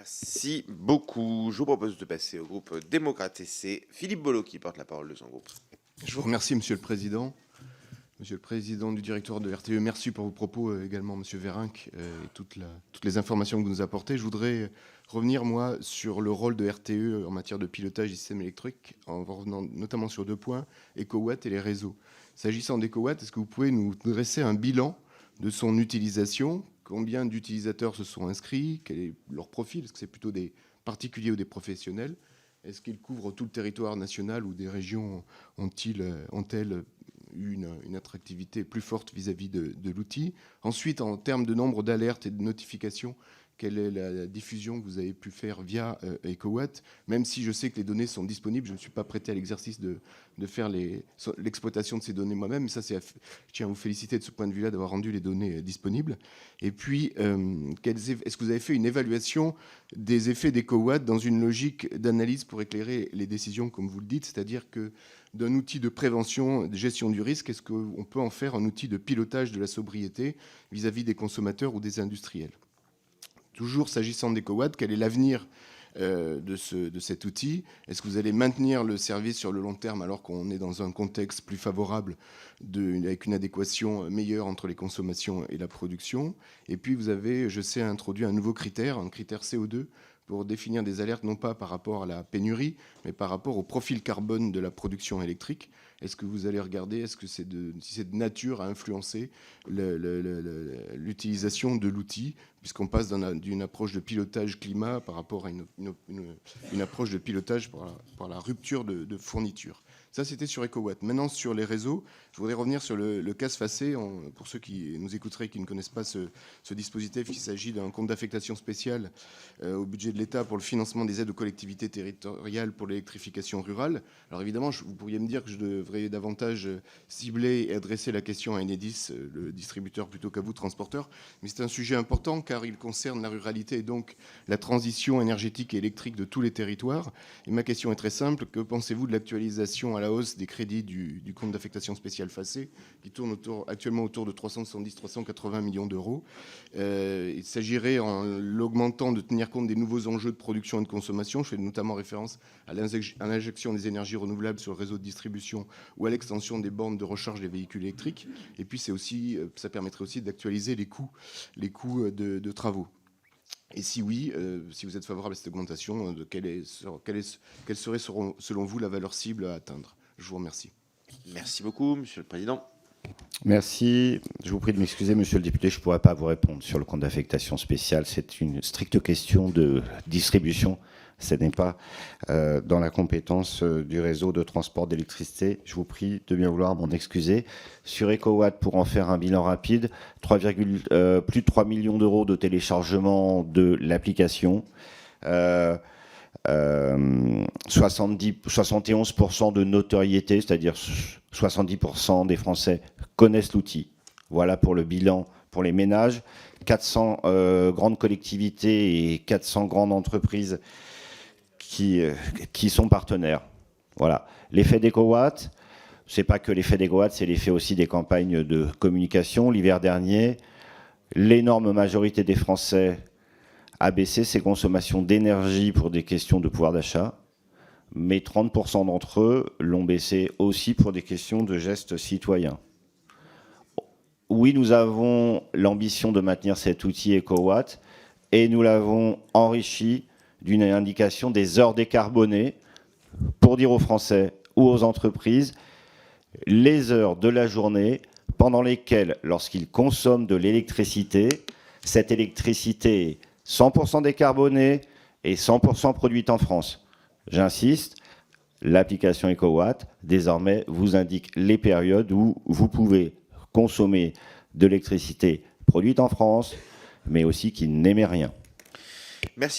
Merci beaucoup. Je vous propose de passer au groupe Démocrates et c'est Philippe Bolo qui porte la parole de son groupe. Je vous remercie, Monsieur le Président. Monsieur le Président du directoire de RTE, merci pour vos propos également, Monsieur Vérinck, et toutes les informations que vous nous apportez. Je voudrais revenir, moi, sur le rôle de RTE en matière de pilotage du système électrique, en revenant notamment sur 2 points, EcoWatt et les réseaux. S'agissant d'EcoWatt, est-ce que vous pouvez nous dresser un bilan de son utilisation? Combien d'utilisateurs se sont inscrits? Quel est leur profil? Est-ce que c'est plutôt des particuliers ou des professionnels? Est-ce qu'ils couvrent tout le territoire national ou des régions ont-elles eu une attractivité plus forte vis-à-vis de l'outil? Ensuite, en termes de nombre d'alertes et de notifications, quelle est la diffusion que vous avez pu faire via EcoWatt? Même si je sais que les données sont disponibles, je ne suis pas prêté à l'exercice de faire l'exploitation de ces données moi-même. Mais ça, je tiens à vous féliciter de ce point de vue-là d'avoir rendu les données disponibles. Et puis, est-ce que vous avez fait une évaluation des effets d'EcoWatt dans une logique d'analyse pour éclairer les décisions, comme vous le dites, c'est-à-dire que d'un outil de prévention, de gestion du risque, est-ce qu'on peut en faire un outil de pilotage de la sobriété vis-à-vis des consommateurs ou des industriels? Toujours s'agissant d'EcoWatt, quel est l'avenir de cet outil? Est-ce que vous allez maintenir le service sur le long terme alors qu'on est dans un contexte plus favorable avec une adéquation meilleure entre les consommations et la production? Et puis vous avez, je sais, introduit un nouveau critère, un critère CO2, pour définir des alertes non pas par rapport à la pénurie, mais par rapport au profil carbone de la production électrique. Est-ce que vous allez regarder, est-ce que si c'est de nature à influencer l'utilisation de l'outil, puisqu'on passe d'une approche de pilotage climat par rapport à une approche de pilotage par la rupture de fourniture? Ça, c'était sur EcoWatt. Maintenant, sur les réseaux, je voudrais revenir sur le CAS Facé. Pour ceux qui nous écouteraient et qui ne connaissent pas ce dispositif, il s'agit d'un compte d'affectation spéciale au budget de l'État pour le financement des aides aux collectivités territoriales pour l'électrification rurale. Alors évidemment, vous pourriez me dire que je devrais davantage cibler et adresser la question à Enedis, le distributeur, plutôt qu'à vous, transporteur. Mais c'est un sujet important car il concerne la ruralité et donc la transition énergétique et électrique de tous les territoires. Et ma question est très simple. Que pensez-vous de l'actualisation à la hausse des crédits du compte d'affectation spéciale Facé, qui tourne actuellement autour de 370-380 millions d'euros? Il s'agirait, en l'augmentant, de tenir compte des nouveaux enjeux de production et de consommation. Je fais notamment référence à l'injection des énergies renouvelables sur le réseau de distribution ou à l'extension des bornes de recharge des véhicules électriques. Et puis, ça permettrait aussi d'actualiser les coûts de travaux. Et si oui, si vous êtes favorable à cette augmentation, quelle serait selon vous la valeur cible à atteindre? Je vous remercie. Merci beaucoup, Monsieur le Président. Merci. Je vous prie de m'excuser, monsieur le député, je ne pourrai pas vous répondre sur le compte d'affectation spéciale. C'est une stricte question de distribution. Ce n'est pas dans la compétence du réseau de transport d'électricité. Je vous prie de bien vouloir m'en excuser. Sur EcoWatt, pour en faire un bilan rapide, plus de 3 millions d'euros de téléchargement de l'application. 71% de notoriété, c'est-à-dire 70% des Français connaissent l'outil. Voilà pour le bilan pour les ménages. 400 grandes collectivités et 400 grandes entreprises qui sont partenaires. Voilà. L'effet d'EcoWatt, c'est pas que l'effet d'EcoWatt, c'est l'effet aussi des campagnes de communication. L'hiver dernier, l'énorme majorité des Français a baissé ses consommations d'énergie pour des questions de pouvoir d'achat, mais 30% d'entre eux l'ont baissé aussi pour des questions de gestes citoyens. Oui, nous avons l'ambition de maintenir cet outil EcoWatt et nous l'avons enrichi d'une indication des heures décarbonées pour dire aux Français ou aux entreprises les heures de la journée pendant lesquelles, lorsqu'ils consomment de l'électricité, cette électricité est 100% décarbonée et 100% produite en France. J'insiste, l'application EcoWatt, désormais, vous indique les périodes où vous pouvez consommer de l'électricité produite en France, mais aussi qui n'émet rien. Merci.